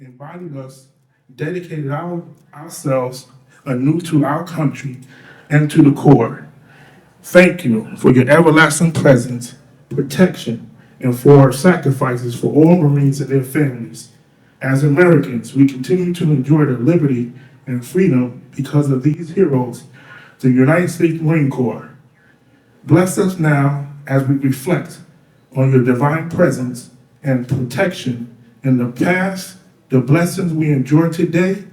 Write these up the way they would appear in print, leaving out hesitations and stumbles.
embodied us, dedicated ourselves anew to our country and to the core. Thank you for your everlasting presence, protection, and for sacrifices for all Marines and their families. As Americans, we continue to enjoy the liberty and freedom because of these heroes, the United States Marine Corps. Bless us now as we reflect on your divine presence and protection in the past, the blessings we enjoy today,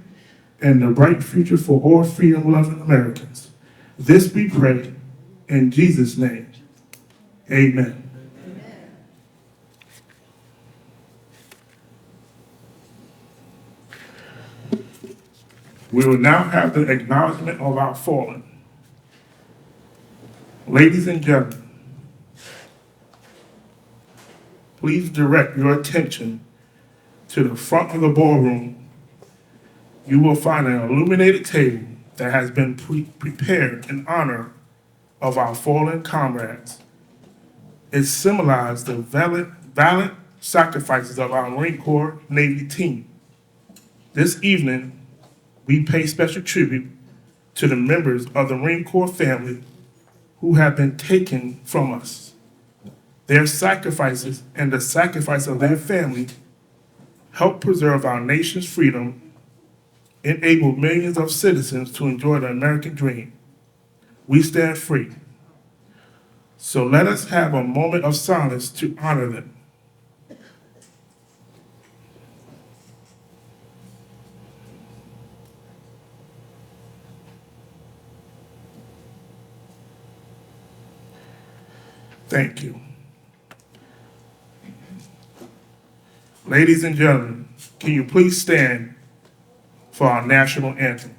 and the bright future for all freedom-loving Americans. This we pray in Jesus' name. Amen. We will now have the acknowledgement of our fallen. Ladies and gentlemen, please direct your attention to the front of the ballroom. You will find an illuminated table that has been prepared in honor of our fallen comrades. It symbolizes the valiant sacrifices of our Marine Corps Navy team. This evening, we pay special tribute to the members of the Marine Corps family who have been taken from us. Their sacrifices and the sacrifice of their family help preserve our nation's freedom, enable millions of citizens to enjoy the American dream. We stand free. So let us have a moment of silence to honor them. Thank you. Ladies and gentlemen, can you please stand for our national anthem?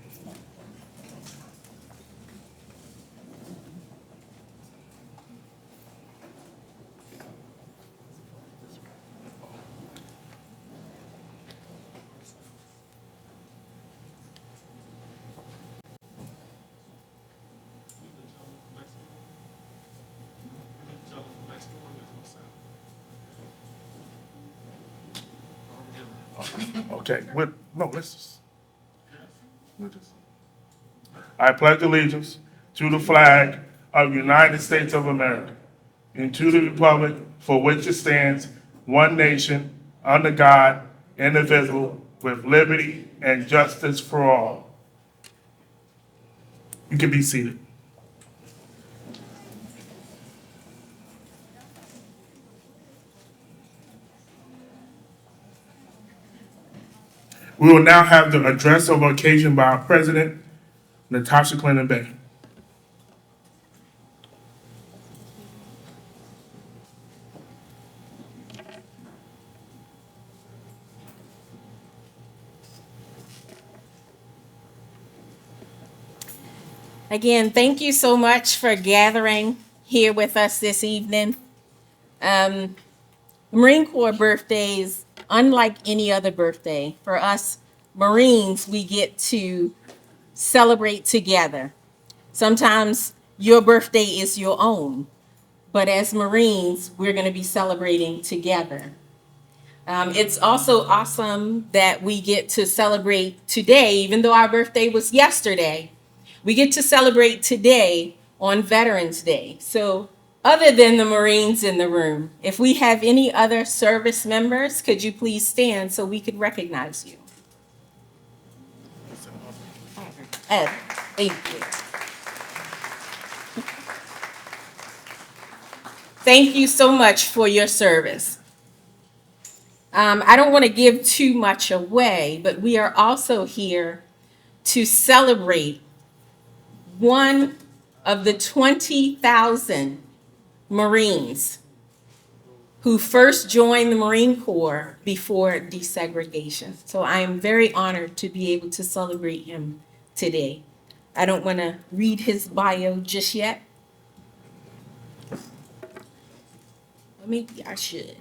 Okay, I pledge allegiance to the flag of the United States of America and to the republic for which it stands, one nation, under God, indivisible, with liberty and justice for all. You can be seated. We will now have the address of occasion by our president, Natasha Clinton Bay. Again, thank you so much for gathering here with us this evening. Marine Corps birthdays, unlike any other birthday, for us Marines, we get to celebrate together. Sometimes your birthday is your own, but as Marines, we're going to be celebrating together. It's also awesome that we get to celebrate today, even though our birthday was yesterday. We get to celebrate today on Veterans Day. So other than the Marines in the room, if we have any other service members, could you please stand so we could recognize you? Ed, thank you. Thank you so much for your service. I don't want to give too much away, but we are also here to celebrate one of the 20,000 Marines who first joined the Marine Corps before desegregation. So I am very honored to be able to celebrate him today. I don't want to read his bio just yet. Maybe I should.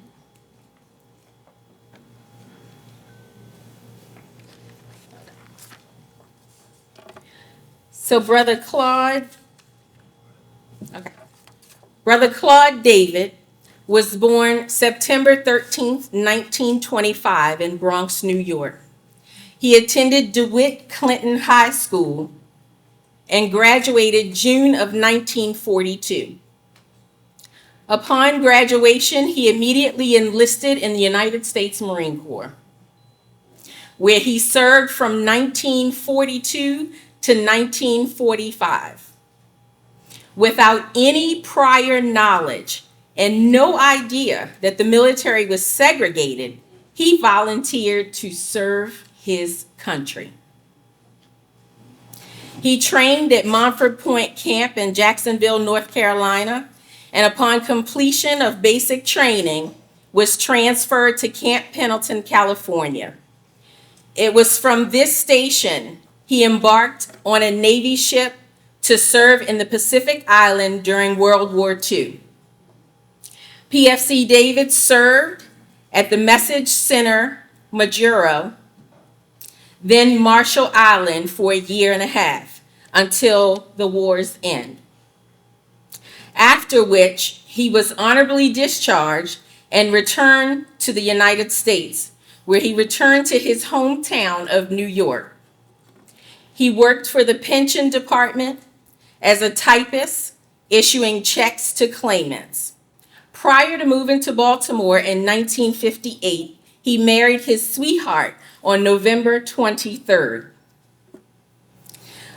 So Brother Claude David was born September 13th, 1925 in Bronx, New York. He attended DeWitt Clinton High School and graduated June of 1942. Upon graduation, he immediately enlisted in the United States Marine Corps, where he served from 1942 to 1945. Without any prior knowledge and no idea that the military was segregated, he volunteered to serve his country. He trained at Montford Point Camp in Jacksonville, North Carolina, and upon completion of basic training, was transferred to Camp Pendleton, California. It was from this station he embarked on a Navy ship to serve in the Pacific Island during World War II. PFC David served at the Message Center, Majuro, then Marshall Island, for a year and a half until the war's end. After which, he was honorably discharged and returned to the United States, where he returned to his hometown of New York. He worked for the pension department as a typist, issuing checks to claimants. Prior to moving to Baltimore in 1958, he married his sweetheart on November 23rd.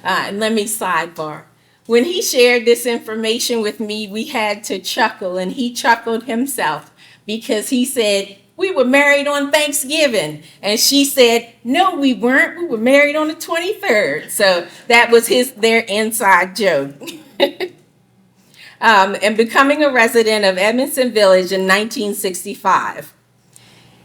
Let me sidebar. When he shared this information with me, we had to chuckle, and he chuckled himself because he said, "We were married on Thanksgiving." And she said, "No, we weren't. We were married on the 23rd. So that was their inside joke. And becoming a resident of Edmondson Village in 1965,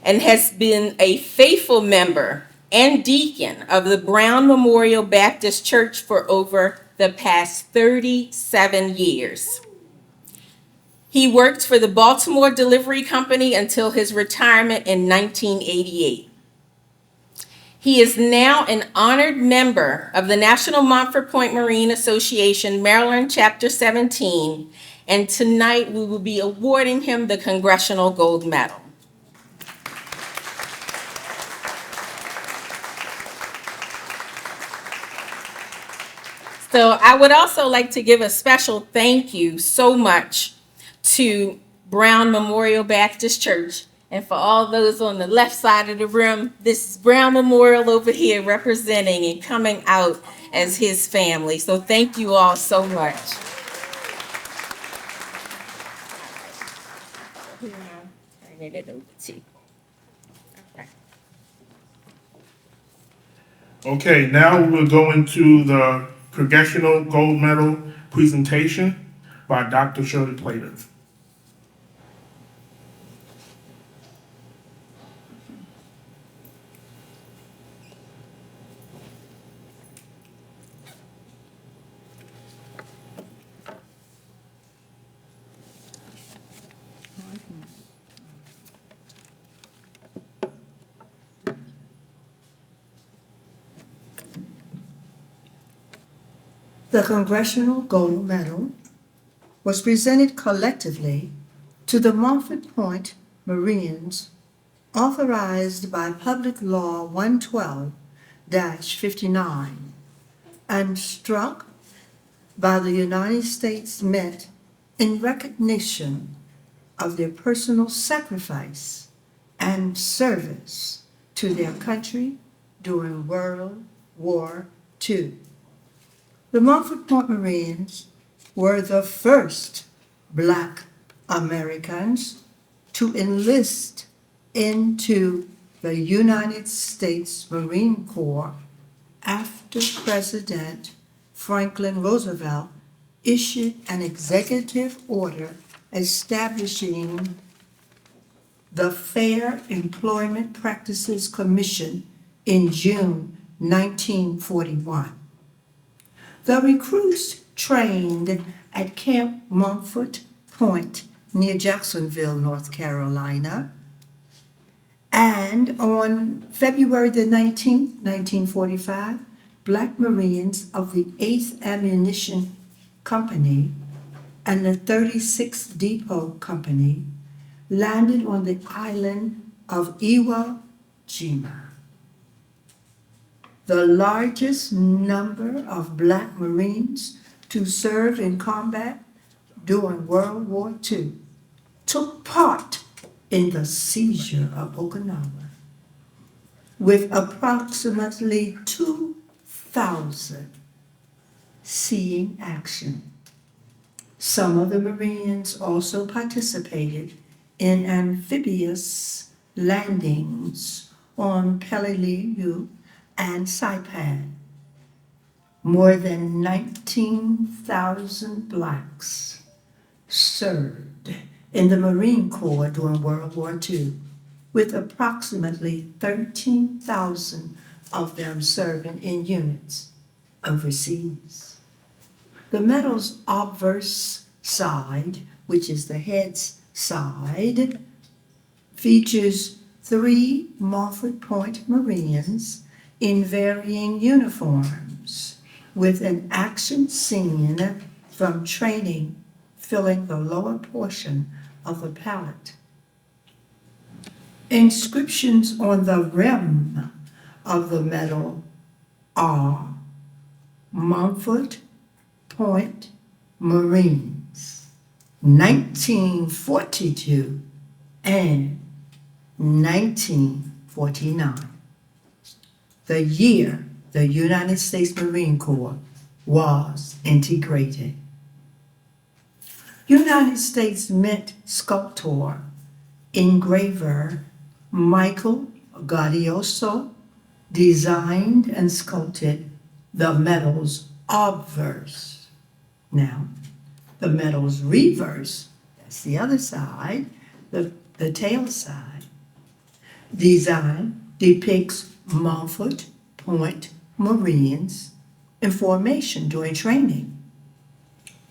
and has been a faithful member and deacon of the Brown Memorial Baptist Church for over the past 37 years. He worked for the Baltimore Delivery Company until his retirement in 1988. He is now an honored member of the National Montford Point Marine Association, Maryland Chapter 17, and tonight we will be awarding him the Congressional Gold Medal. So I would also like to give a special thank you so much to Brown Memorial Baptist Church. And for all those on the left side of the room, this is Brown Memorial over here representing and coming out as his family. So thank you all so much. Turn it over to you. Okay, now we'll go into the Congressional Gold Medal presentation by Dr. Shirley Plater. The Congressional Gold Medal was presented collectively to the Montford Point Marines, authorized by Public Law 112-59 and struck by the United States Mint in recognition of their personal sacrifice and service to their country during World War II. The Montford Point Marines were the first Black Americans to enlist into the United States Marine Corps after President Franklin Roosevelt issued an executive order establishing the Fair Employment Practices Commission in June 1941. The recruits trained at Camp Montford Point near Jacksonville, North Carolina, and on February the 19th, 1945, Black Marines of the 8th Ammunition Company and the 36th Depot Company landed on the island of Iwo Jima. the largest number of Black Marines to serve in combat during World War II, took part in the seizure of Okinawa, with approximately 2,000 seeing action. Some of the Marines also participated in amphibious landings on Peleliu and Saipan. More than 19,000 Blacks served in the Marine Corps during World War II, with approximately 13,000 of them serving in units overseas. The medal's obverse side, which is the head's side, features 3 Montford Point Marines in varying uniforms, with an action scene from training filling the lower portion of the palette. Inscriptions on the rim of the medal are Montford Point Marines, 1942 and 1949, the year the United States Marine Corps was integrated. United States Mint sculptor, engraver Michael Gaudioso designed and sculpted the medal's obverse. Now, the medal's reverse, that's the other side, the tail side, design depicts Montford Point Marines in formation during training,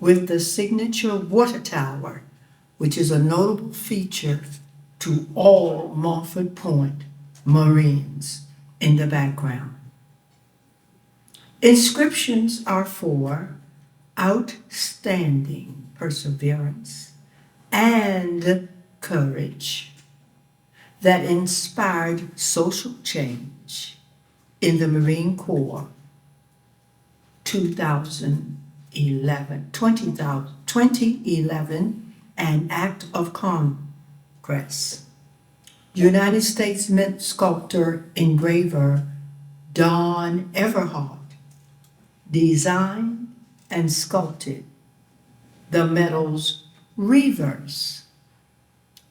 with the signature water tower, which is a notable feature to all Montford Point Marines, in the background. Inscriptions are for outstanding perseverance and courage that inspired social change in the Marine Corps 2011 and Act of Congress. United States Mint sculptor engraver Don Everhart designed and sculpted the medal's reverse.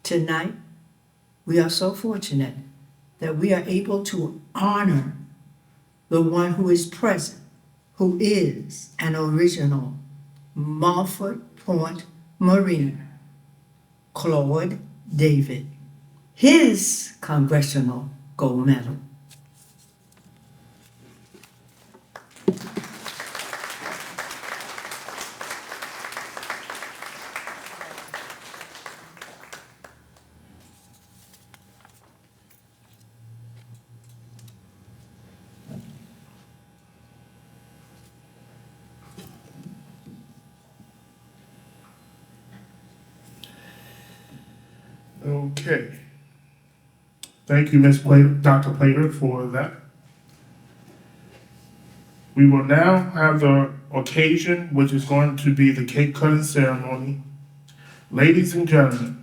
Tonight, we are so fortunate that we are able to honor the one who is present, who is an original Montford Point Marine, Claude David, his Congressional Gold Medal. Okay. Thank you, Dr. Plater, for that. We will now have the occasion, which is going to be the cake cutting ceremony. Ladies and gentlemen,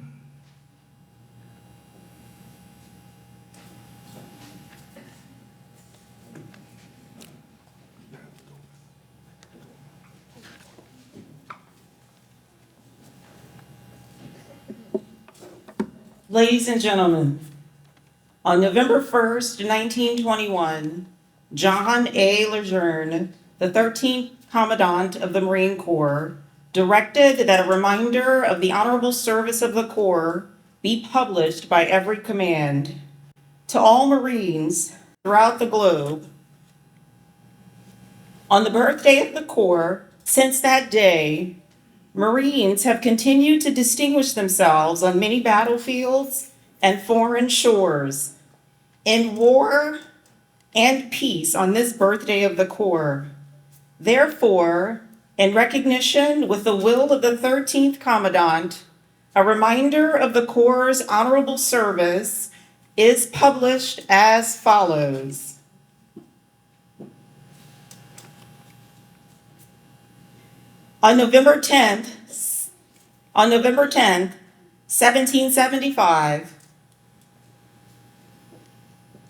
Ladies and gentlemen, on November 1st, 1921, John A. Lejeune, the 13th Commandant of the Marine Corps, directed that a reminder of the honorable service of the Corps be published by every command. To all Marines throughout the globe, on the birthday of the Corps, since that day, Marines have continued to distinguish themselves on many battlefields and foreign shores. In war and peace on this birthday of the Corps. Therefore, in recognition with the will of the 13th Commandant, a reminder of the Corps' honorable service is published as follows. On November 10th, 1775,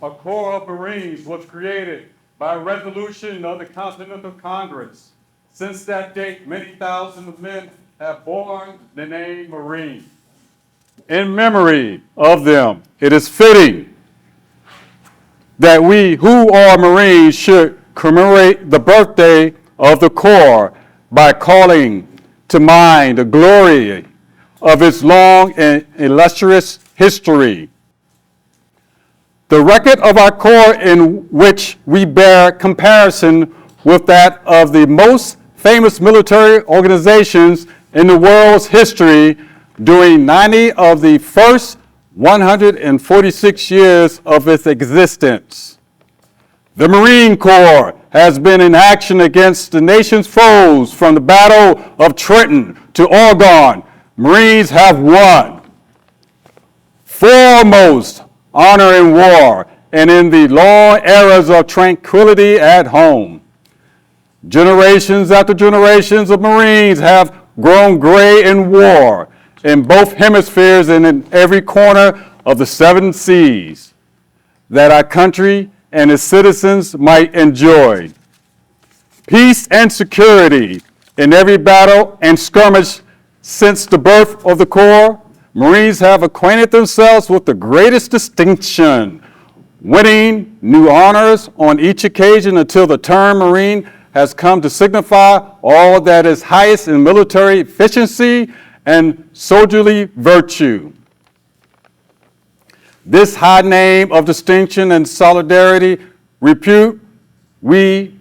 a Corps of Marines was created by resolution of the Continental Congress. Since that date, many thousands of men have borne the name Marine. In memory of them, it is fitting that we who are Marines should commemorate the birthday of the Corps by calling to mind the glory of its long and illustrious history. The record of our Corps, in which we bear comparison with that of the most famous military organizations in the world's history during 90 of the first 146 years of its existence. The Marine Corps has been in action against the nation's foes from the Battle of Trenton to Oregon. Marines have won foremost honor in war and in the long eras of tranquility at home. Generations after generations of Marines have grown gray in war in both hemispheres and in every corner of the 7 seas that our country and its citizens might enjoy. Peace and security in every battle and skirmish since the birth of the Corps. Marines have acquainted themselves with the greatest distinction, winning new honors on each occasion until the term Marine has come to signify all that is highest in military efficiency and soldierly virtue. This high name of distinction and solidarity repute we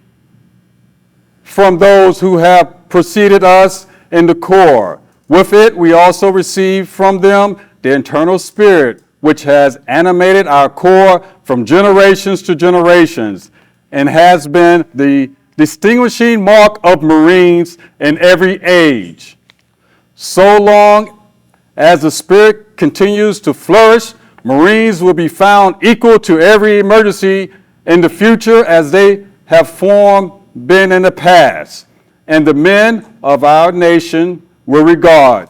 from those who have preceded us in the Corps. With it, we also receive from them the internal spirit which has animated our Corps from generations to generations and has been the distinguishing mark of Marines in every age. So long as the spirit continues to flourish, Marines will be found equal to every emergency in the future as they have been in the past, and the men of our nation will regard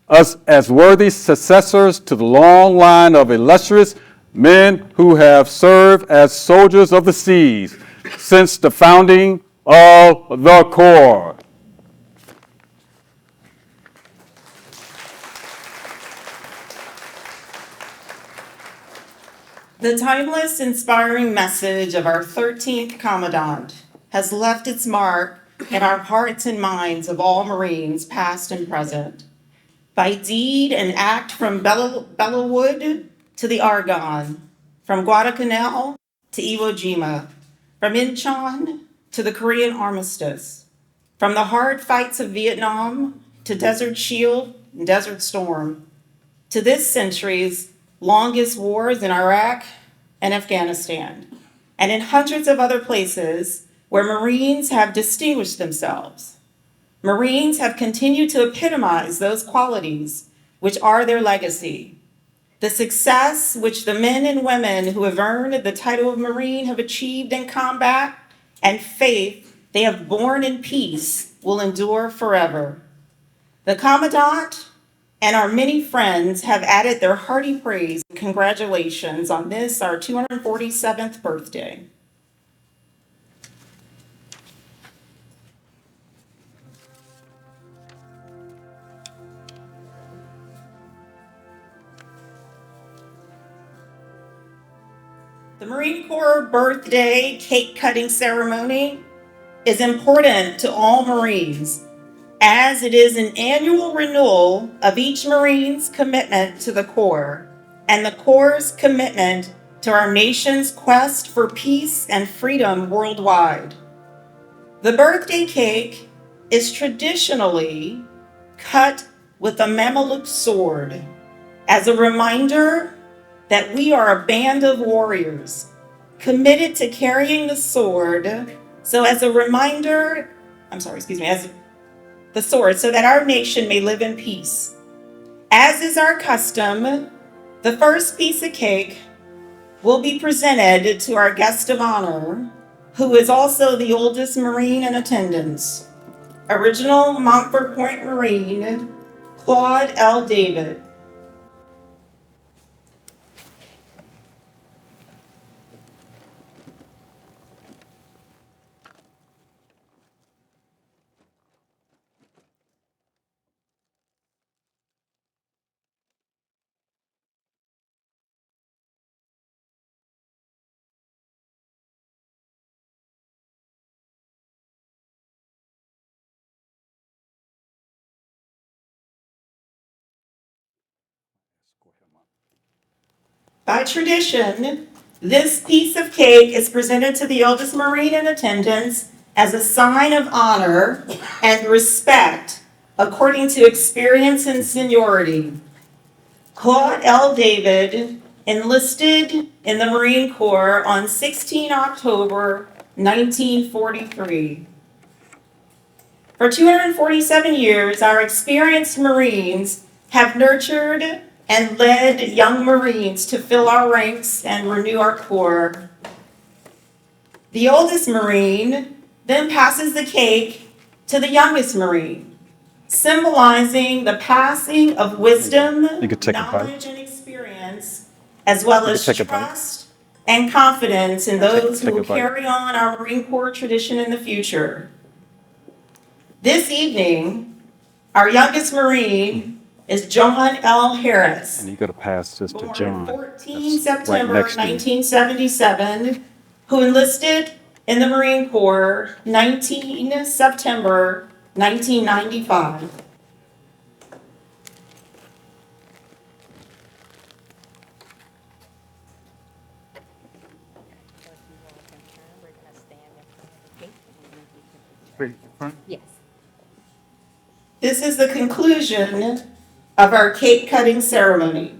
us as worthy successors to the long line of illustrious men who have served as soldiers of the seas since the founding of the Corps. the timeless, inspiring message of our 13th Commandant has left its mark in our hearts and minds of all Marines, past and present. By deed and act from Bellawood to the Argonne, from Guadalcanal to Iwo Jima, from Incheon to the Korean Armistice, from the hard fights of Vietnam to Desert Shield and Desert Storm, to this century's longest wars in Iraq and Afghanistan, and in hundreds of other places where Marines have distinguished themselves. Marines have continued to epitomize those qualities which are their legacy. The success which the men and women who have earned the title of Marine have achieved in combat and faith they have borne in peace will endure forever. The Commandant and our many friends have added their hearty praise and congratulations on this, our 247th birthday. The Marine Corps birthday cake cutting ceremony is important to all Marines, as it is an annual renewal of each Marine's commitment to the Corps and the Corps' commitment to our nation's quest for peace and freedom worldwide. The birthday cake is traditionally cut with a Mameluke sword as a reminder that we are a band of warriors committed to carrying the sword. As the sword, so that our nation may live in peace. As is our custom, the first piece of cake will be presented to our guest of honor, who is also the oldest Marine in attendance, Original Montford Point Marine, Claude L. David. By tradition, this piece of cake is presented to the oldest Marine in attendance as a sign of honor and respect according to experience and seniority. Claude L. David enlisted in the Marine Corps on 16 October 1943. For 247 years, our experienced Marines have nurtured and led young Marines to fill our ranks and renew our Corps. The oldest Marine then passes the cake to the youngest Marine, symbolizing the passing of wisdom, knowledge, and experience, as well as trust and confidence in those who will carry on our Marine Corps tradition in the future. This evening, our youngest Marine is John L. Harris. And you got to pass this to John. Born 14 September 1977, who enlisted in the Marine Corps 19 September 1995. Yes. This is the conclusion of our cake cutting ceremony.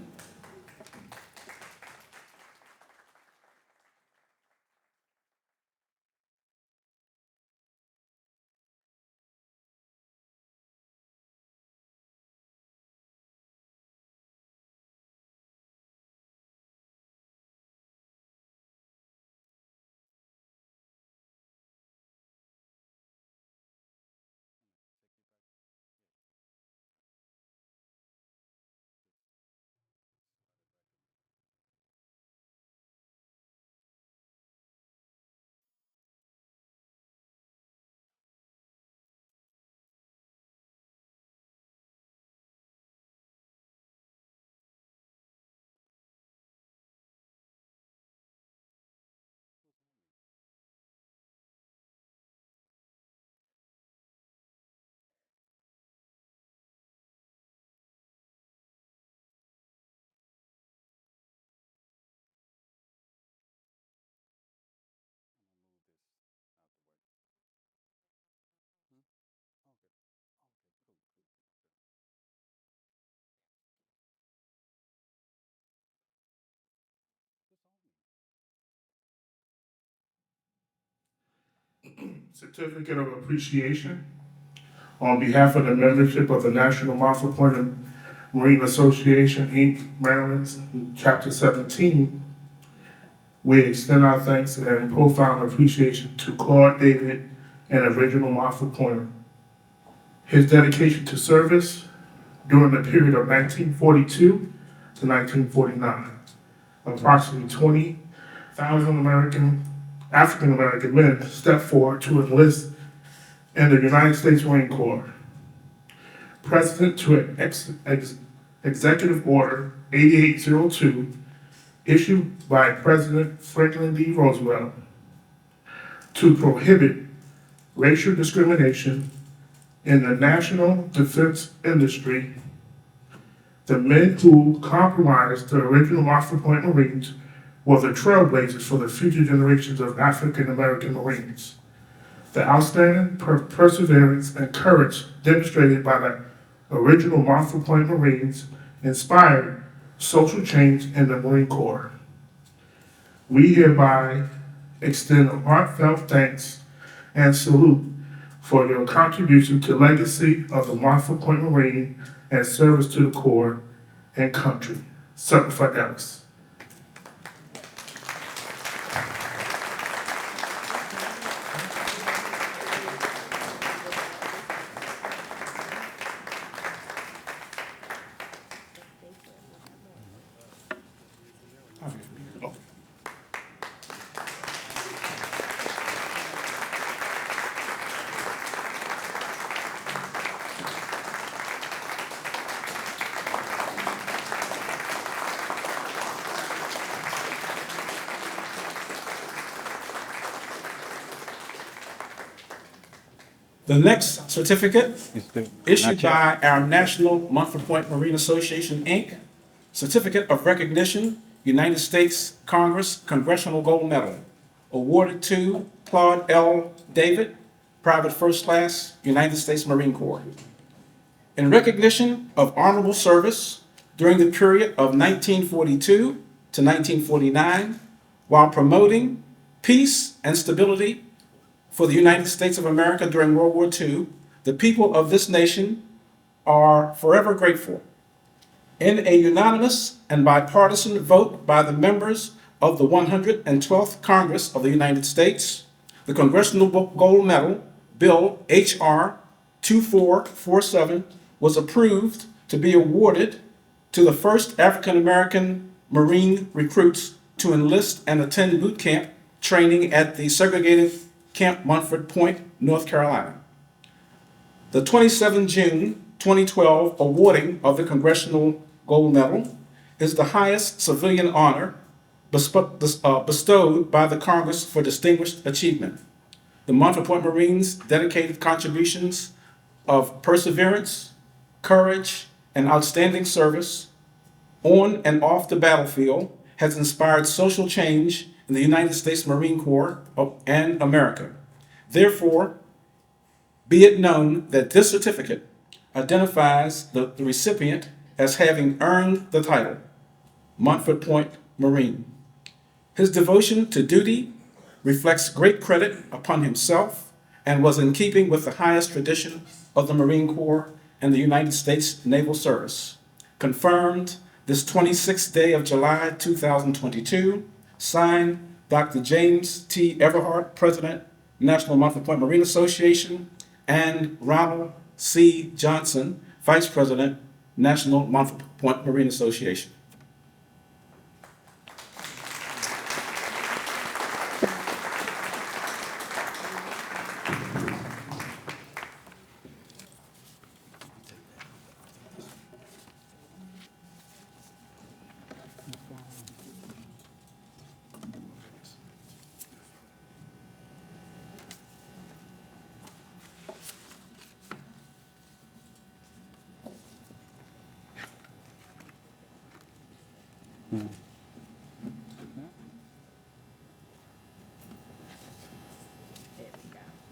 Certificate of Appreciation. On behalf of the membership of the National Montford Point Marine Association, Inc., Maryland, Chapter 17, we extend our thanks and profound appreciation to Claude David, an original Montford Pointer. His dedication to service during the period of 1942 to 1949. Approximately 20,000 African American men stepped forward to enlist in the United States Marine Corps. Precedent to an Executive Order 8802 issued by President Franklin D. Roosevelt to prohibit racial discrimination in the national defense industry. The men who comprised the original Montford Point Marines were the trailblazers for the future generations of African American Marines. The outstanding perseverance and courage demonstrated by the original Montford Point Marines inspired social change in the Marine Corps. We hereby extend a heartfelt thanks and salute for your contribution to the legacy of the Montford Point Marine and service to the Corps and country. Semper Fidelis. The next certificate Not issued yet. by our National Montford Point Marine Association, Inc., Certificate of Recognition, United States Congress Congressional Gold Medal, awarded to Claude David, Private First Class, United States Marine Corps. In recognition of honorable service during the period of 1942 to 1949, while promoting peace and stability for the United States of America during World War II, the people of this nation are forever grateful. In a unanimous and bipartisan vote by the members of the 112th Congress of the United States, the Congressional Gold Medal, Bill H.R. 2447, was approved to be awarded to the first African American Marine recruits to enlist and attend boot camp training at the segregated Camp Montford Point, North Carolina. The 27 June 2012 awarding of the Congressional Gold Medal is the highest civilian honor bestowed by the Congress for distinguished achievement. The Montford Point Marines' dedicated contributions of perseverance, courage, and outstanding service on and off the battlefield has inspired social change in the United States Marine Corps and America. Therefore, be it known that this certificate identifies the recipient as having earned the title Montford Point Marine. His devotion to duty reflects great credit upon himself and was in keeping with the highest tradition of the Marine Corps and the United States Naval Service. Confirmed this 26th day of July 2022, signed Dr. James T. Everhart, President, National Montford Point Marine Association, and Ronald C. Johnson, Vice President, National Montford Point Marine Association.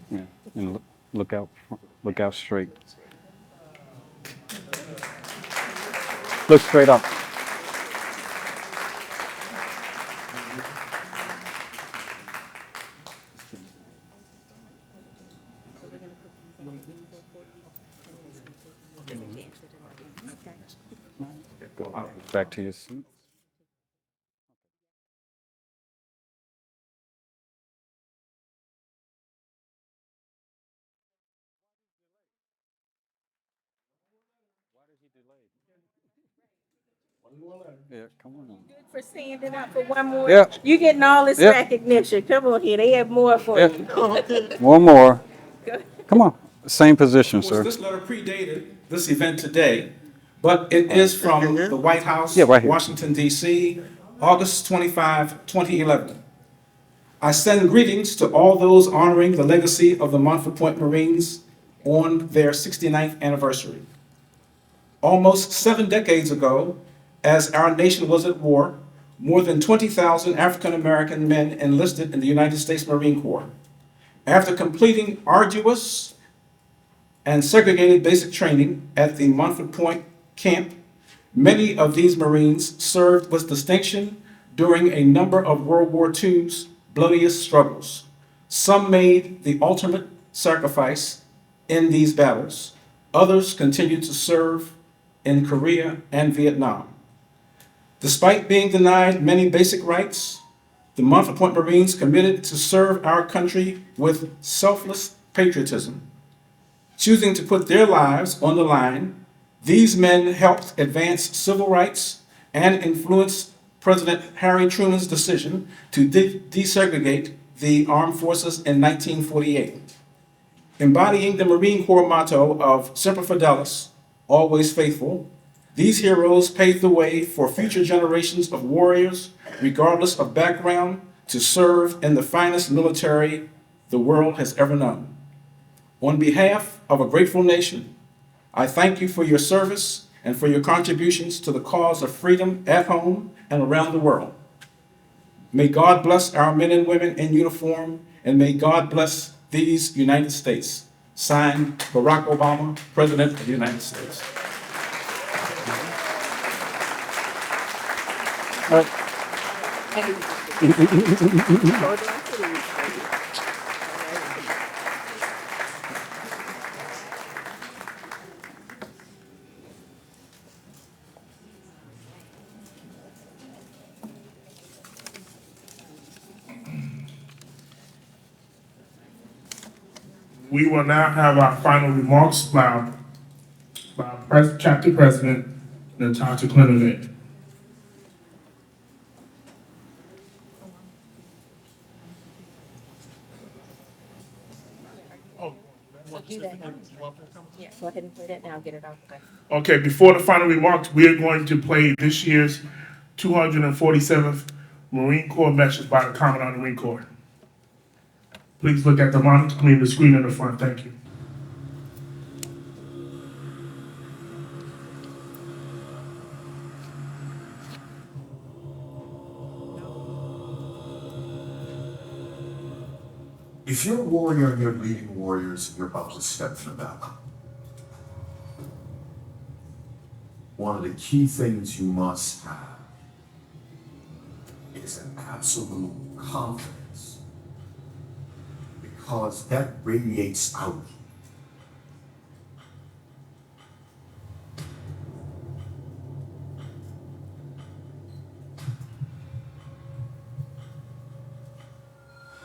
Yeah. And look out straight. Look straight up. Go back to your seat. Yeah, come on. For standing up for one more. Yeah. You getting all this Yep. recognition. Come on here. They have more for Yeah. you. One more. Come on. Same position, Of course, sir. this letter predated this event today, but it is from the White House, Yeah, right here. Washington, D.C., August 25, 2011. I send greetings to all those honoring the legacy of the Montford Point Marines on their 69th anniversary. Almost 7 decades ago, as our nation was at war, more than 20,000 African American men enlisted in the United States Marine Corps. After completing arduous and segregated basic training at the Montford Point camp, many of these Marines served with distinction during a number of World War II's bloodiest struggles. Some made the ultimate sacrifice in these battles. Others continued to serve in Korea and Vietnam. Despite being denied many basic rights, the Montford Point Marines committed to serve our country with selfless patriotism. Choosing to put their lives on the line, these men helped advance civil rights and influence President Harry Truman's decision to desegregate the armed forces in 1948. Embodying the Marine Corps motto of Semper Fidelis, always faithful, these heroes paved the way for future generations of warriors, regardless of background, to serve in the finest military the world has ever known. On behalf of a grateful nation, I thank you for your service and for your contributions to the cause of freedom at home and around the world. May God bless our men and women in uniform, and may God bless these United States. Signed, Barack Obama, President of the United States. We will now have our final remarks by Chapter President Natasha Clinton. Yeah, go ahead and play that now, get it out the way. Okay, before the final remarks, we are going to play this year's 247th Marine Corps message by the Commandant of the Marine Corps. Please look at the monitor, clean the screen in the front. Thank you. If you're a warrior and you're leading warriors, you're about to step in the battle. One of the key things you must have is an absolute confidence, because that radiates out.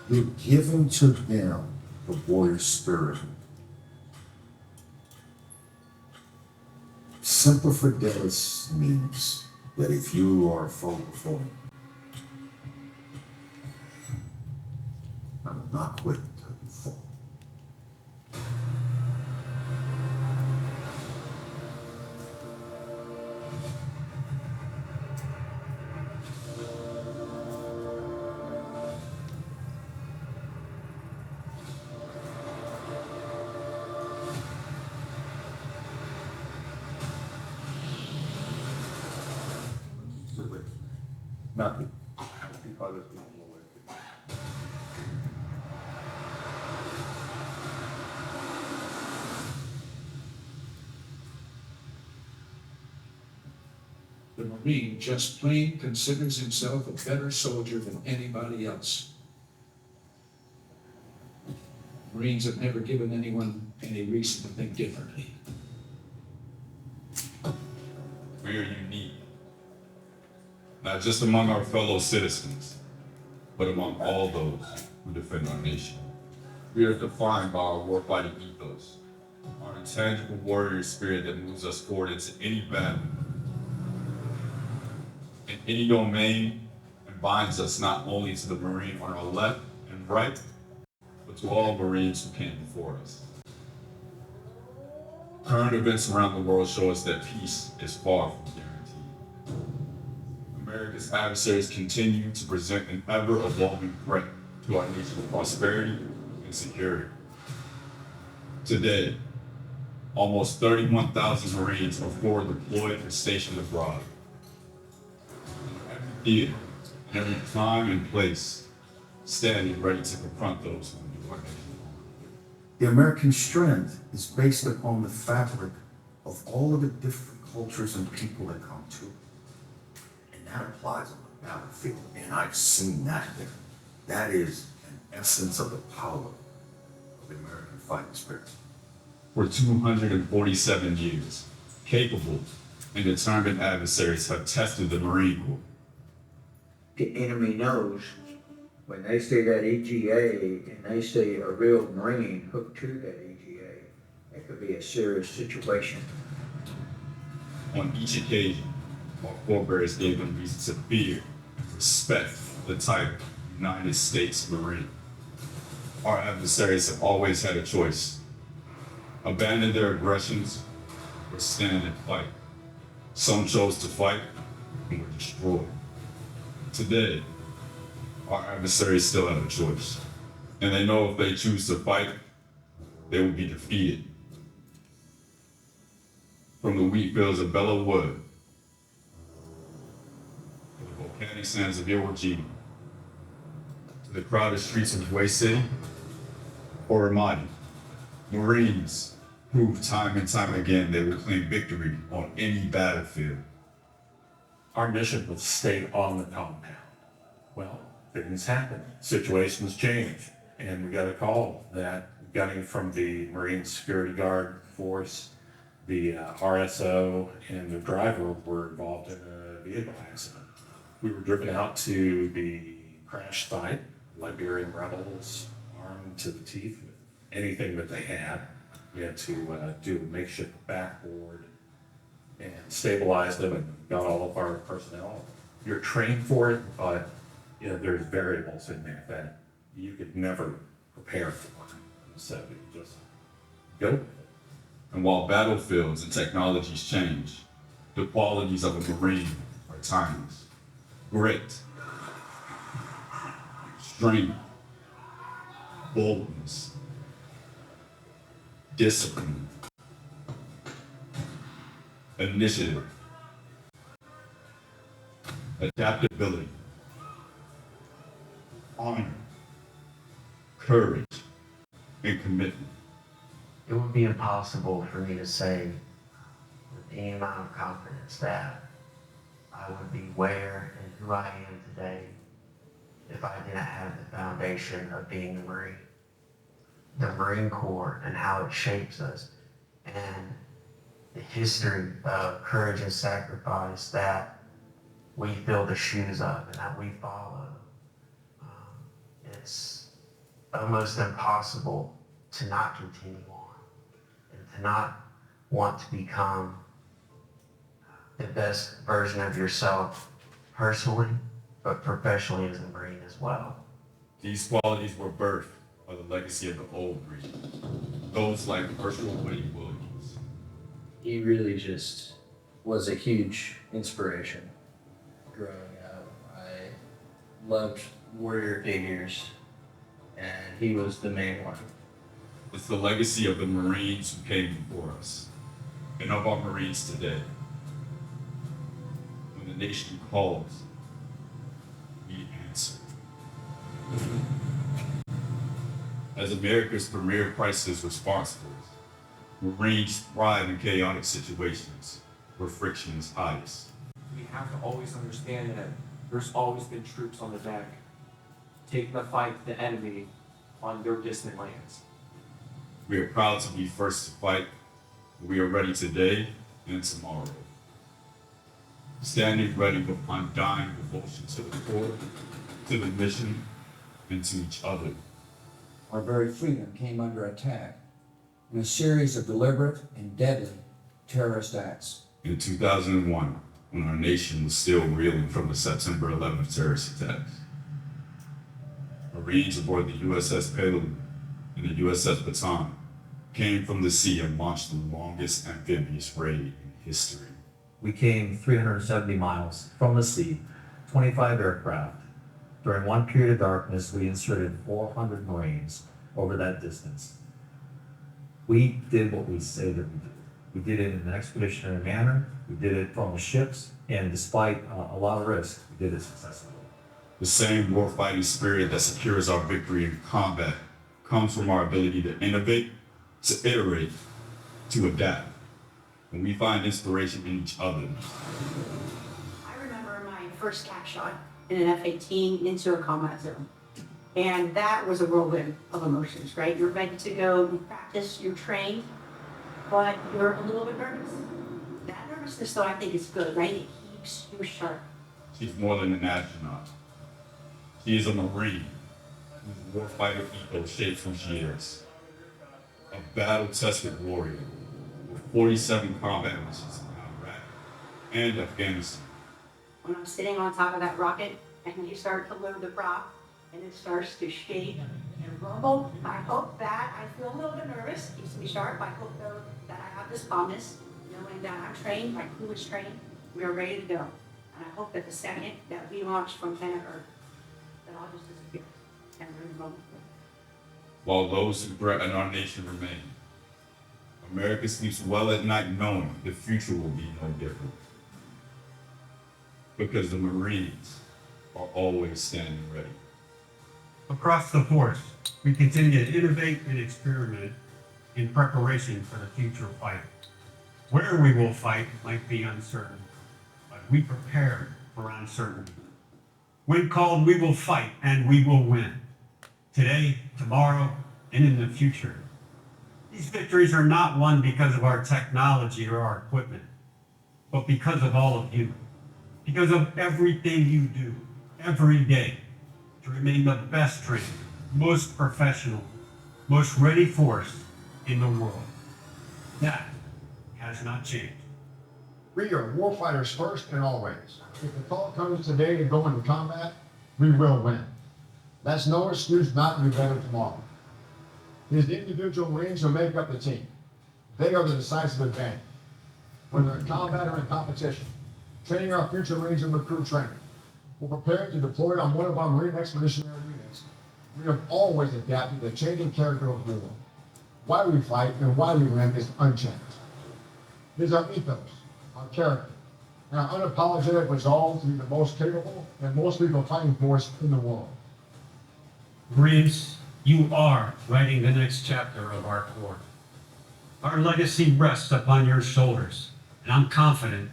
You're giving to them the warrior spirit. Semper Fidelis means that if you are a foe before me, I will not quit until you fall. Nothing. The Marine just plain considers himself a better soldier than anybody else. Marines have never given anyone any reason to think differently. We are unique, not just among our fellow citizens, but among all those who defend our nation. We are defined by our warfighting ethos, our intangible warrior spirit that moves us forward into any battle, in any domain, and binds us not only to the Marine on our left and right, but to all Marines who came before us. Current events around the world show us that peace is far from guaranteed. America's adversaries continue to present an ever-evolving threat to our nation's prosperity and security. Today, almost 31,000 Marines are forward deployed and stationed abroad. In every theater, in every time and place, standing ready to confront those who do our nation. The American strength is based upon the fabric of all of the different cultures and people that come to it. And that applies on the battlefield, and I've seen that there. That is an essence of the power of the American fighting spirit. For 247 years, capable and determined adversaries have tested the Marine Corps. The enemy knows when they see that EGA and they see a real Marine hooked to that EGA, it could be a serious situation. On each occasion, our forebears gave them reason to fear and respect the type United States Marine. Our adversaries have always had a choice: abandon their aggressions or stand and fight. Some chose to fight and were destroyed. Today, our adversaries still have a choice, and they know if they choose to fight, they will be defeated. From the wheat fields of Belleau Wood, to the volcanic sands of Iwo Jima, to the crowded streets of Way City or Ramadi, Marines prove time and time again they will claim victory on any battlefield. Our mission was to stay on the compound. Well, things happen, situations change, and we got a call that gunning from the Marine Security Guard force, the RSO, and the driver were involved in a vehicle accident. We were driven out to the crash site, Liberian rebels armed to the teeth with anything that they had. We had to do a makeshift backboard and stabilize them and got all of our personnel. You're trained for it, but you know, there's variables in there that you could never prepare for. So you just go. And while battlefields and technologies change, the qualities of a Marine are timeless. Grit, strength, boldness, discipline, initiative, adaptability, honor, courage, and commitment. It would be impossible for me to say with any amount of confidence that I would be where and who I am today if I didn't have the foundation of being a Marine. The Marine Corps and how it shapes us, and the history of courage and sacrifice that we fill the shoes of and that we follow. It's almost impossible to not continue on and to not want to become the best version of yourself personally, but professionally as a Marine as well. These qualities were birthed by the legacy of the old Marine, those like Herschel Wade Williams. He really just was a huge inspiration growing up. I loved warrior figures, and he was the main one. It's the legacy of the Marines who came before us, and of our Marines today. When the nation calls, we answer. As America's premier crisis response force, Marines thrive in chaotic situations where friction is highest. We have to always understand that there's always been troops on the deck taking the fight to the enemy on their distant lands. We are proud to be first to fight. We are ready today and tomorrow. Standing ready with undying devotion to the core, to the mission, and to each other. Our very freedom came under attack in a series of deliberate and deadly terrorist acts. In 2001, when our nation was still reeling from the September 11th terrorist attacks, Marines aboard the USS Petaluma and the USS Baton came from the sea and launched the longest amphibious raid in history. We came 370 miles from the sea, 25 aircraft. During one period of darkness, we inserted 400 Marines over that distance. We did what we say that we did. We did it in an expeditionary manner. We did it from the ships, and despite a lot of risk, we did it successfully. The same warfighting spirit that secures our victory in combat comes from our ability to innovate, to iterate, to adapt. When we find inspiration in each other. I remember my first cap shot in an F-18 into a combat zone. And that was a whirlwind of emotions, right? You're ready to go, you practice, you're trained, but you're a little bit nervous. That nervousness, though, I think is good, right? It keeps you sharp. She's more than an astronaut. She is a Marine whose warfighter ethos shapes who she is. A battle-tested warrior with 47 combat missions in Iraq and Afghanistan. When I'm sitting on top of that rocket and you start to load the prop and it starts to shake and rumble, I hope that I feel a little bit nervous, keeps me sharp. I hope, though, that I have this calmness, knowing that I'm trained, my crew is trained, we are ready to go. And I hope that the second that we launch from planet Earth, that I'll just disappear and we're in the moment. while those who threaten our nation remain. America sleeps well at night knowing the future will be no different. Because the Marines are always standing ready. Across the force, we continue to innovate and experiment in preparation for the future fight. Where we will fight might be uncertain, but we prepare for uncertainty. When called, we will fight and we will win. Today, tomorrow, and in the future. These victories are not won because of our technology or our equipment, but because of all of you. Because of everything you do every day to remain the best trained, most professional, most ready force in the world. That has not changed. We are warfighters first and always. If the call comes today to go into combat, we will win. That's no excuse not to be better tomorrow. It is the individual Marines who make up the team. They are the decisive advantage. Whether in combat or in competition, training our future Marines in recruit training, we're prepared to deploy on one of our Marine expeditionary units. We have always adapted to the changing character of war. Why we fight and why we win is unchanged. It is our ethos, our character, and our unapologetic resolve to be the most capable and most lethal fighting force in the world. Marines, you are writing the next chapter of our Corps. Our legacy rests upon your shoulders, and I'm confident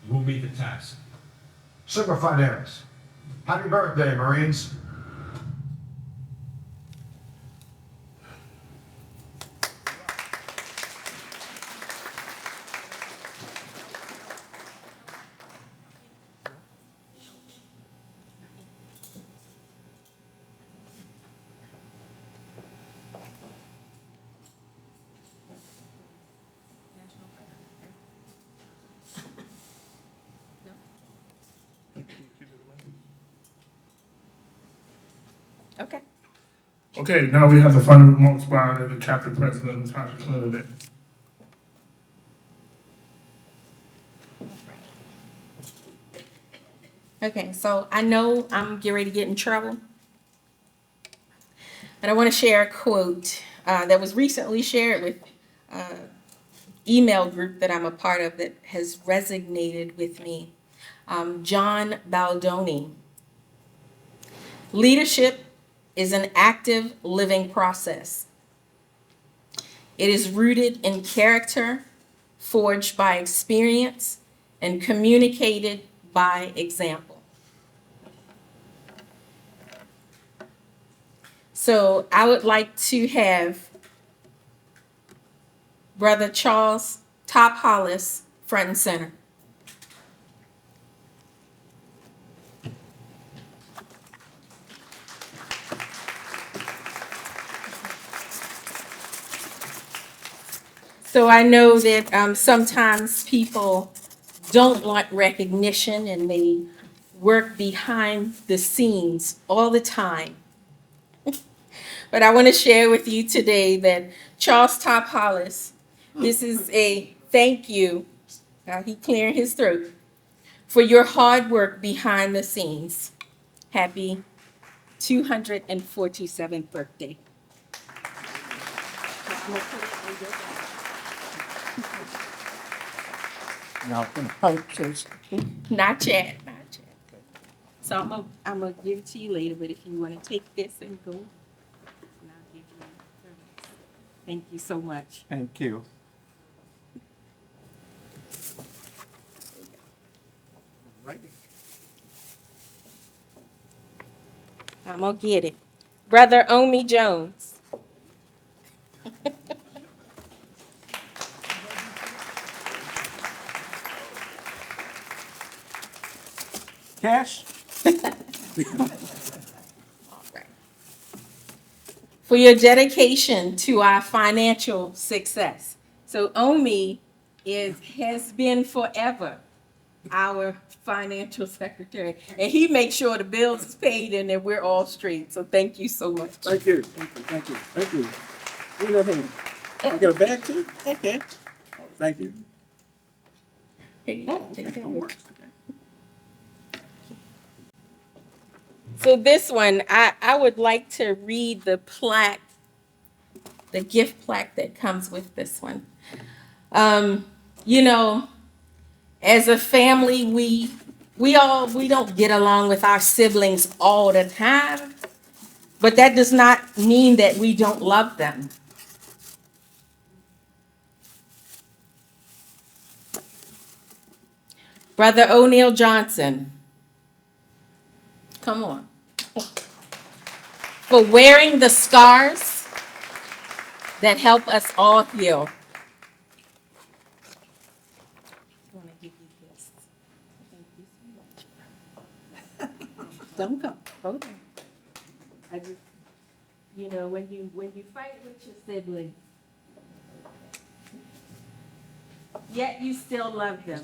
you will meet the task. Super Fidelis. Happy birthday, Marines. Okay. Okay, now we have the final remarks by the chapter president, Natasha Claude. Okay, so I know I'm getting ready to get in trouble, but I want to share a quote that was recently shared with email group that I'm a part of that has resonated with me. John Baldoni. Leadership is an active living process. It is rooted in character, forged by experience, and communicated by example. So I would like to have Brother Charles Top Hollis front and center. So I know that sometimes people don't want recognition and they work behind the scenes all the time. But I want to share with you today that Charles Top Hollis, this is a thank you, he clearing his throat, for your hard work behind the scenes. Happy 247th birthday. No, please. Not yet, not yet. So I'm gonna give it to you later, but if you want to take this and go, and I'll give you yours. Thank you so much. Thank you. I'm gonna get it. Brother Omi Jones. Cash? For your dedication to our financial success. So Omi has been forever our financial secretary, and he makes sure the bills is paid and that we're all straight. So thank you so much. Thank you. Thank you. Thank you. Thank you. You get a bag too? Okay. Thank you. So this one, I would like to read the plaque the gift plaque that comes with this one. You know, as a family, we don't get along with our siblings all the time, but that does not mean that we don't love them. Brother O'Neill Johnson, come on. For wearing the scars that help us all heal. Don't go. Hold on. I just, you know, when you fight with your sibling, yet you still love them.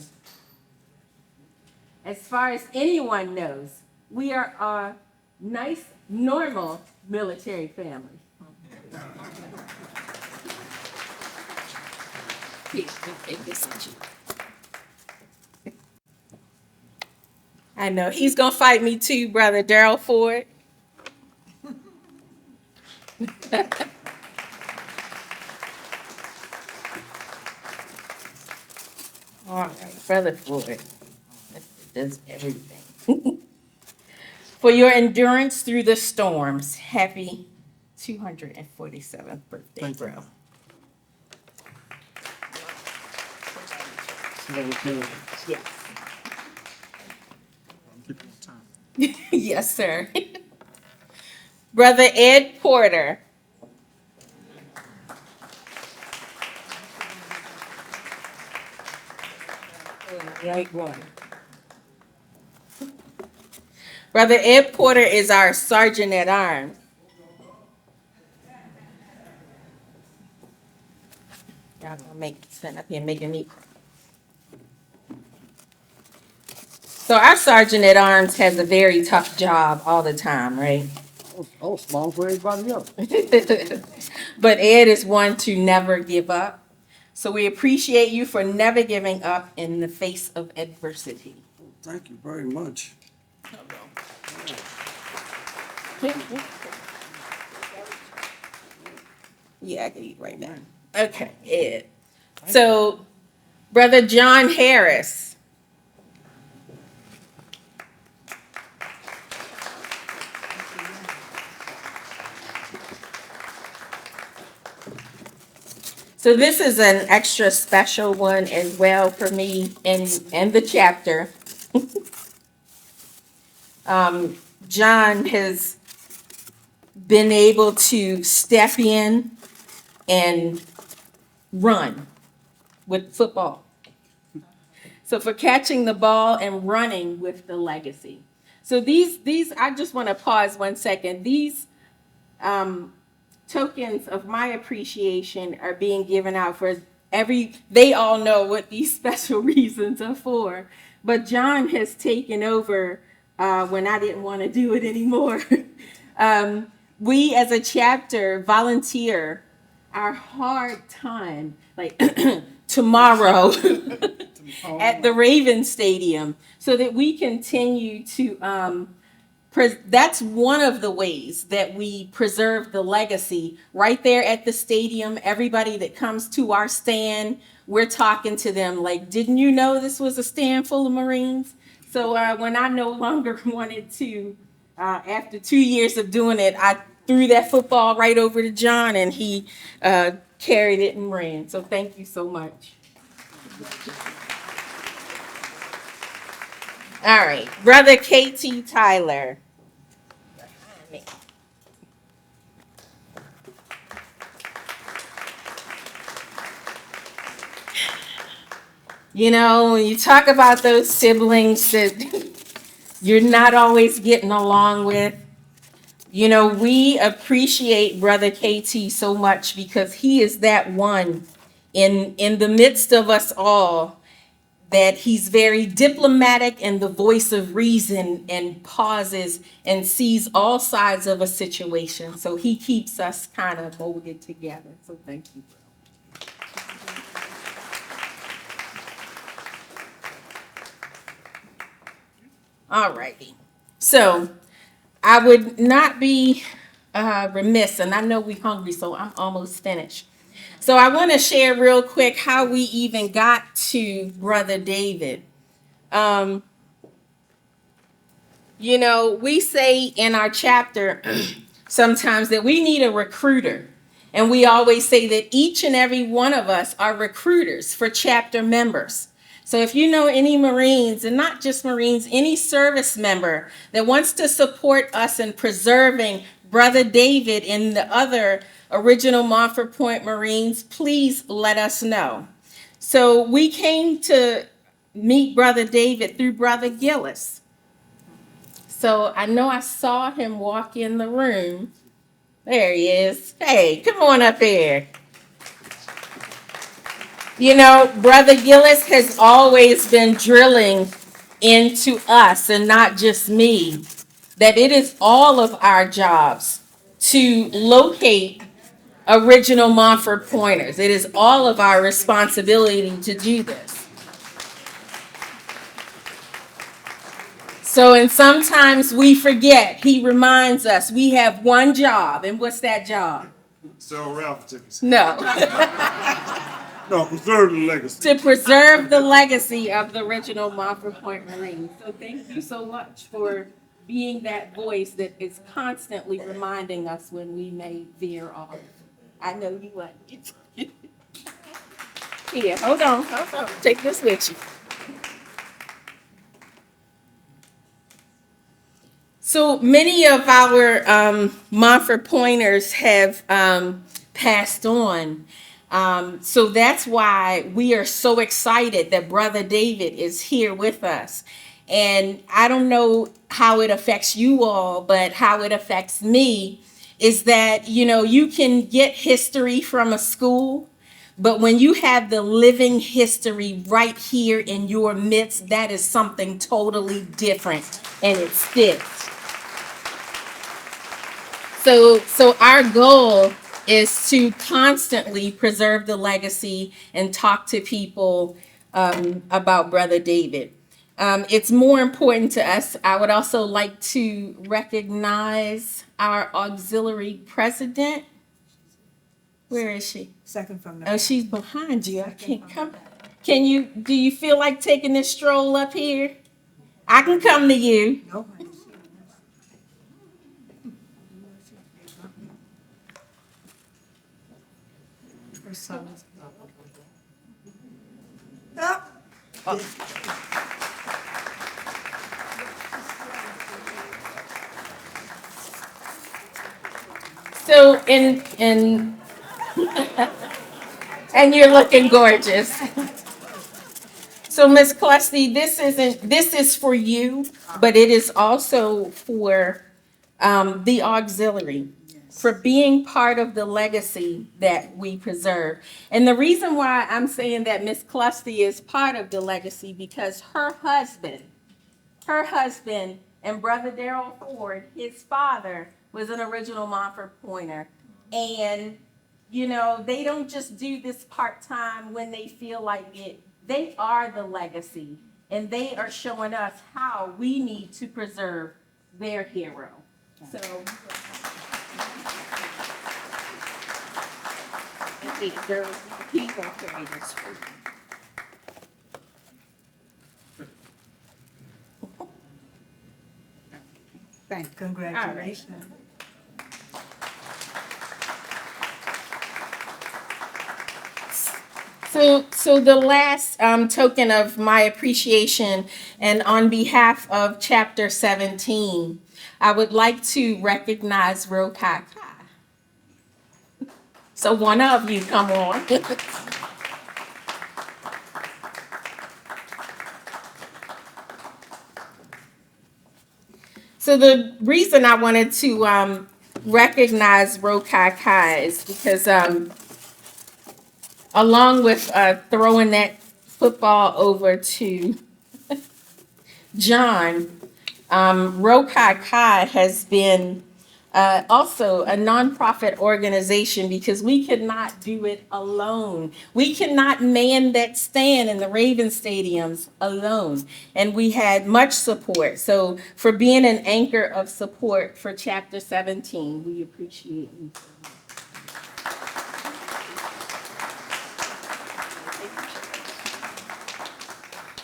As far as anyone knows, we are a nice, normal military family. I know he's gonna fight me too, brother Daryl Ford. All right, brother Ford does everything. For your endurance through the storms. Happy 247th birthday, bro. Yes. Yes, sir. Brother Ed Porter. Right one. Brother Ed Porter is our sergeant at arms. Y'all gonna stand up here making me cry. So our sergeant at arms has a very tough job all the time, right? Oh, small for everybody else. But Ed is one to never give up. So we appreciate you for never giving up in the face of adversity. Thank you very much. Yeah, I can eat right now. Okay, Ed. So, Brother John Harris. So this is an extra special one as well for me and the chapter. John has been able to step in and run with football. So for catching the ball and running with the legacy. So these I just want to pause 1 second. These tokens of my appreciation are being given out for they all know what these special reasons are for. But John has taken over when I didn't want to do it anymore. We as a chapter volunteer our hard time, like tomorrow at the Raven Stadium, so that we continue to that's one of the ways that we preserve the legacy right there at the stadium. Everybody that comes to our stand, we're talking to them like, didn't you know this was a stand full of Marines? So when I no longer wanted to, after 2 years of doing it, I threw that football right over to John and he carried it and ran. So thank you so much. All right, Brother KT Tyler. You know, when you talk about those siblings that you're not always getting along with, you know, we appreciate Brother KT so much because he is that one in the midst of us all, that he's very diplomatic and the voice of reason and pauses and sees all sides of a situation. So he keeps us kind of molded together. So thank you, bro. All righty. So I would not be remiss, and I know we're hungry, so I'm almost finished. So I want to share real quick how we even got to Brother David. We say in our chapter sometimes that we need a recruiter. And we always say that each and every one of us are recruiters for chapter members. So if you know any Marines, and not just Marines, any service member that wants to support us in preserving Brother David and the other original Montford Point Marines, please let us know. So we came to meet Brother David through Brother Gillis. So I know I saw him walk in the room. There he is. Hey, come on up here. Brother Gillis has always been drilling into us, and not just me, that it is all of our jobs to locate original Montford Pointers. It is all of our responsibility to do this. So, and sometimes we forget. He reminds us we have one job. And what's that job? So Ralph tickets. No. No, preserve the legacy. To preserve the legacy of the original Montford Point Marine. So thank you so much for being that voice that is constantly reminding us when we may veer off. I know you want it. Here, hold on. Take this with you. So many of our Montford Pointers have passed on. So that's why we are so excited that Brother David is here with us. And I don't know how it affects you all, but how it affects me is that, you can get history from a school, but when you have the living history right here in your midst, that is something totally different, and it sticks. So our goal is to constantly preserve the legacy and talk to people about Brother David. It's more important to us. I would also like to recognize our auxiliary president. Where is she? Second from the Oh, she's behind you. I can't come. Do you feel like taking this stroll up here? I can come to you. No. Her son is So and you're looking gorgeous. So Miss Clusty, this is for you, but it is also for the auxiliary, for being part of the legacy that we preserve. And the reason why I'm saying that Miss Clusty is part of the legacy, because her husband and Brother Darrell Ford, his father, was an original Montford Pointer. And, they don't just do this part-time when they feel like it. They are the legacy, and they are showing us how we need to preserve their hero. So, he's going to carry this for you. Thank you. Congratulations. So the last token of my appreciation, and on behalf of Chapter 17, I would like to recognize Rokai Kai. So one of you come on. So the reason I wanted to recognize Rokai Kai is because along with throwing that football over to John, Rokai Kai has been Also a nonprofit organization, because we could not do it alone. We cannot man that stand in the Raven stadiums alone. And we had much support. So for being an anchor of support for Chapter 17, we appreciate you.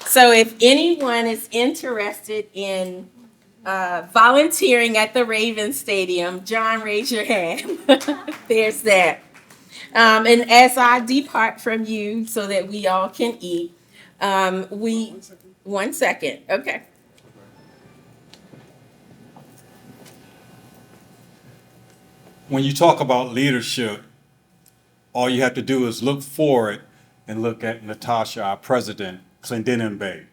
So if anyone is interested in volunteering at the Raven Stadium, John, raise your hand. There's that. And as I depart from you so that we all can eat, 1 second, okay. When you talk about leadership, all you have to do is look forward and look at Natasha, our president, Clendenin Bay.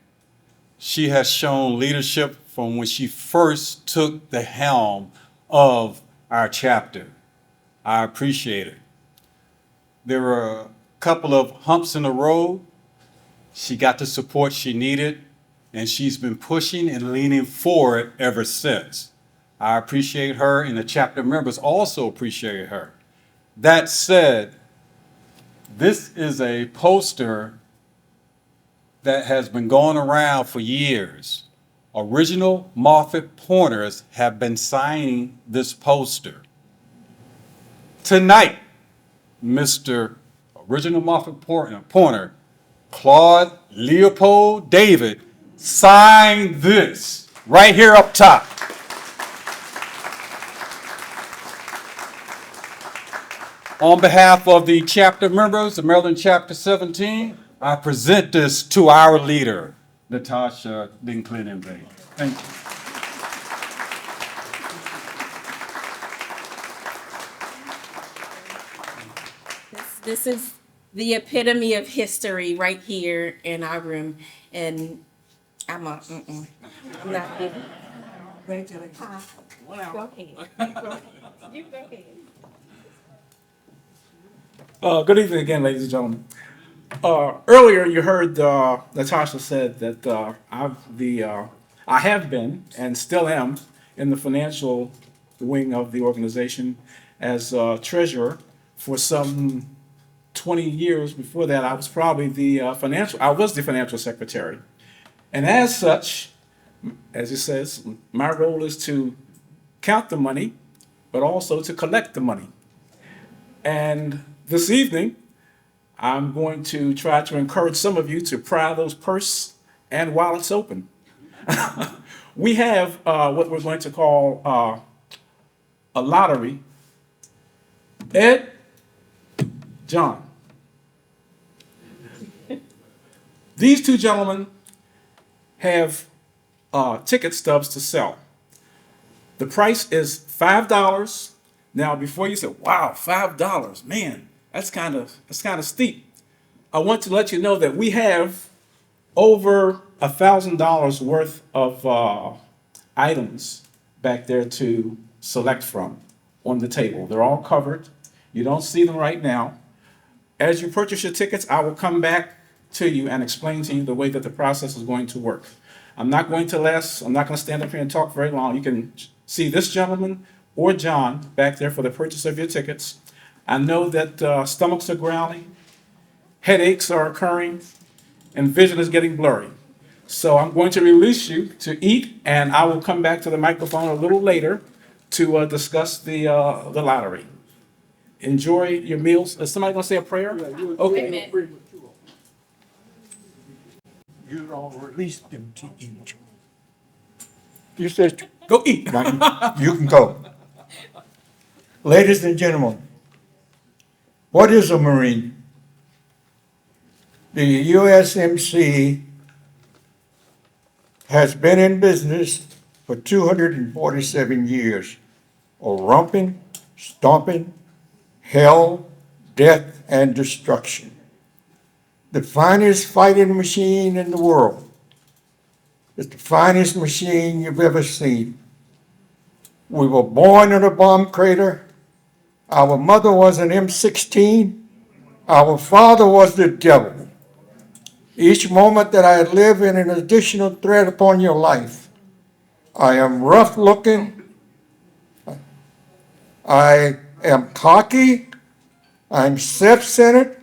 She has shown leadership from when she first took the helm of our chapter. I appreciate it. There were a couple of humps in the road. She got the support she needed, and she's been pushing and leaning forward ever since. I appreciate her, and the chapter members also appreciate her. That said, this is a poster that has been going around for years. Original Montford Pointers have been signing this poster. Tonight, Mr. Original Montford Pointer, Claude Leopold David, signed this right here up top. On behalf of the chapter members of Maryland Chapter 17, I present this to our leader, Natasha Clendenin Bay. Thank you. This is the epitome of history right here in our room. And I'm not good. Go ahead. You go ahead. Good evening again, ladies and gentlemen. Earlier, you heard Natasha said that I have been and still am in the financial wing of the organization as treasurer for some 20 years. Before that, I was probably the financial secretary. And as such, as it says, my role is to count the money, but also to collect the money. And this evening, I'm going to try to encourage some of you to pry those purse and wallets open. We have what we're going to call a lottery. Ed, John. These two gentlemen have ticket stubs to sell. The price is $5. Now, before you say, wow, $5, man, that's kind of steep. I want to let you know that we have over $1,000 worth of items back there to select from on the table. They're all covered. You don't see them right now. As you purchase your tickets, I will come back to you and explain to you the way that the process is going to work. I'm not going to stand up here and talk very long. You can see this gentleman or John back there for the purchase of your tickets. I know that stomachs are growling, headaches are occurring, and vision is getting blurry. So I'm going to release you to eat, and I will come back to the microphone a little later to discuss the lottery. Enjoy your meals. Is somebody going to say a prayer? Okay. You don't release them to eat. You said go eat. You can go. Ladies and gentlemen, what is a Marine? The USMC has been in business for 247 years, of romping, stomping, hell, death, and destruction. The finest fighting machine in the world. It's the finest machine you've ever seen. We were born in a bomb crater. Our mother was an M16. Our father was the devil. Each moment that I live in an additional threat upon your life. I am rough looking. I am cocky, I'm self-centered,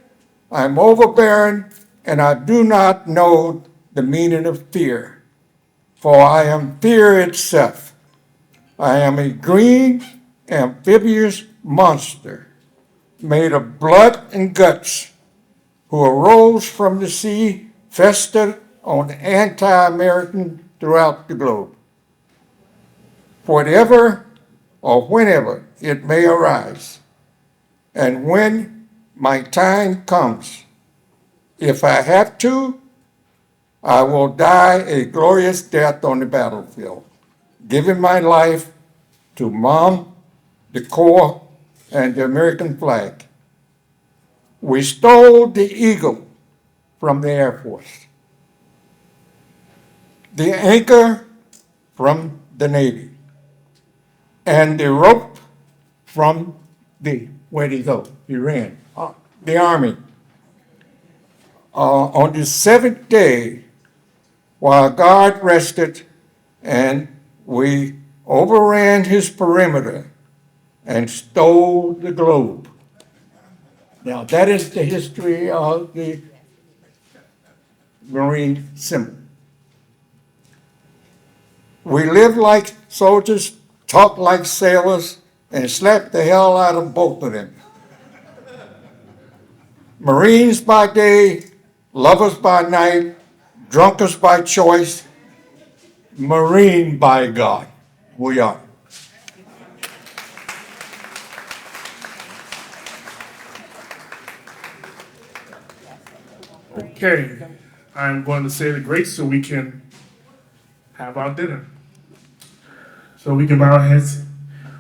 I'm overbearing, and I do not know the meaning of fear, for I am fear itself. I am a green, amphibious monster made of blood and guts who arose from the sea, festered on anti-American throughout the globe. Whatever or whenever it may arise, and when my time comes, if I have to, I will die a glorious death on the battlefield, giving my life to Mom, the Corps, and the American flag. We stole the eagle from the Air Force, the anchor from the Navy, and the rope from where'd he go? He ran. The Army. On the seventh day, while God rested, and we overran his perimeter and stole the globe. Now, that is the history of the Marine symbol. We lived like soldiers, talked like sailors, and slapped the hell out of both of them. Marines by day, lovers by night, drunkards by choice, Marine by God. We are. Okay, I'm going to say the grace so we can have our dinner. So we can bow our heads.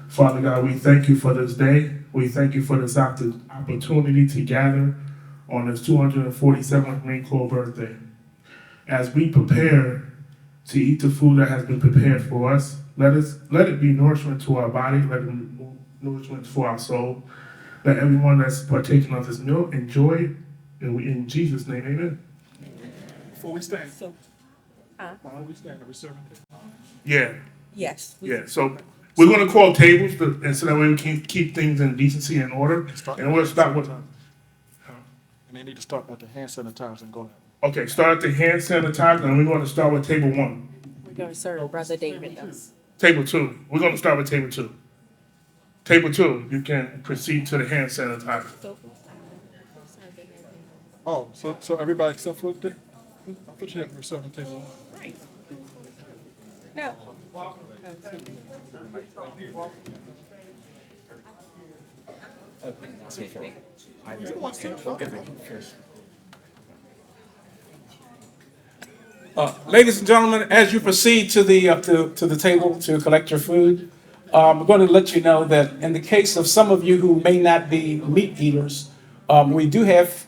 Father God, we thank you for this day. We thank you for this opportunity to gather on this 247th Marine Corps birthday. As we prepare to eat the food that has been prepared for us, let it be nourishment to our body, let it be nourishment for our soul. Let everyone that's partaking of this meal enjoy it. And we, in Jesus' name, amen. Before we stand, while we stand, are we serving? Yeah. Yes. Yeah, so we're going to call tables and so that way we can keep things in decency and order. And we'll start with. And they need to start at the hand sanitizer and go. Okay, start at the hand sanitizer, and we're going to start with table 1. We're going to serve Brother David does. Table 2. We're going to start with table 2. Table 2, you can proceed to the hand sanitizer. Oh, so everybody except for the, I thought you had for serving table 1. Right. No. Ladies and gentlemen, as you proceed to the table to collect your food, I'm going to let you know that in the case of some of you who may not be meat eaters, we do have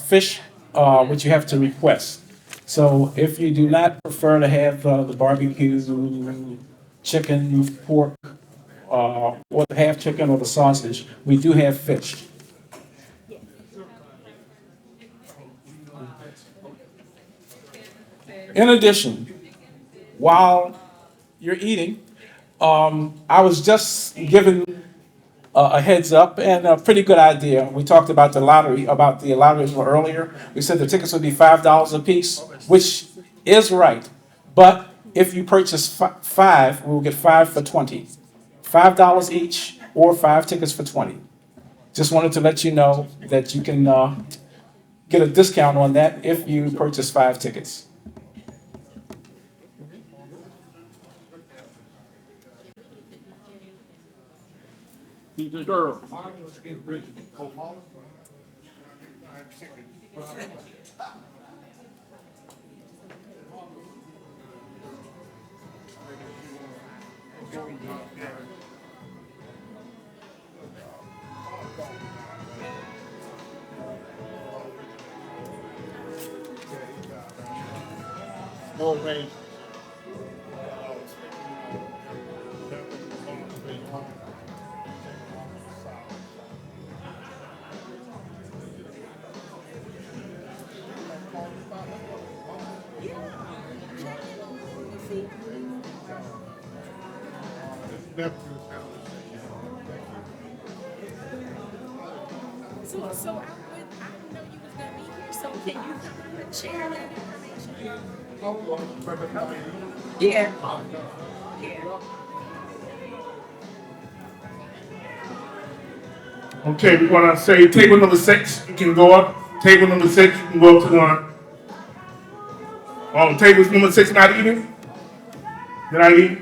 fish, which you have to request. So if you do not prefer to have the barbecue, chicken, pork, or the half chicken or the sausage, we do have fish. In addition, while you're eating, I was just given a heads up and a pretty good idea. We talked about the lottery earlier. We said the tickets would be $5 a piece, which is right. But if you purchase 5, we will get 5 for 20. $5 each or 5 tickets for 20. Just wanted to let you know that you can get a discount on that if you purchase 5 tickets. Girl. No range. Never do it. So I didn't know you was gonna be here, so can you come and share that information? Yeah. Okay, we're gonna say table number 6, you can go up. Table number 6, you can go up to one. Oh, table number 6 not eating? Did I eat?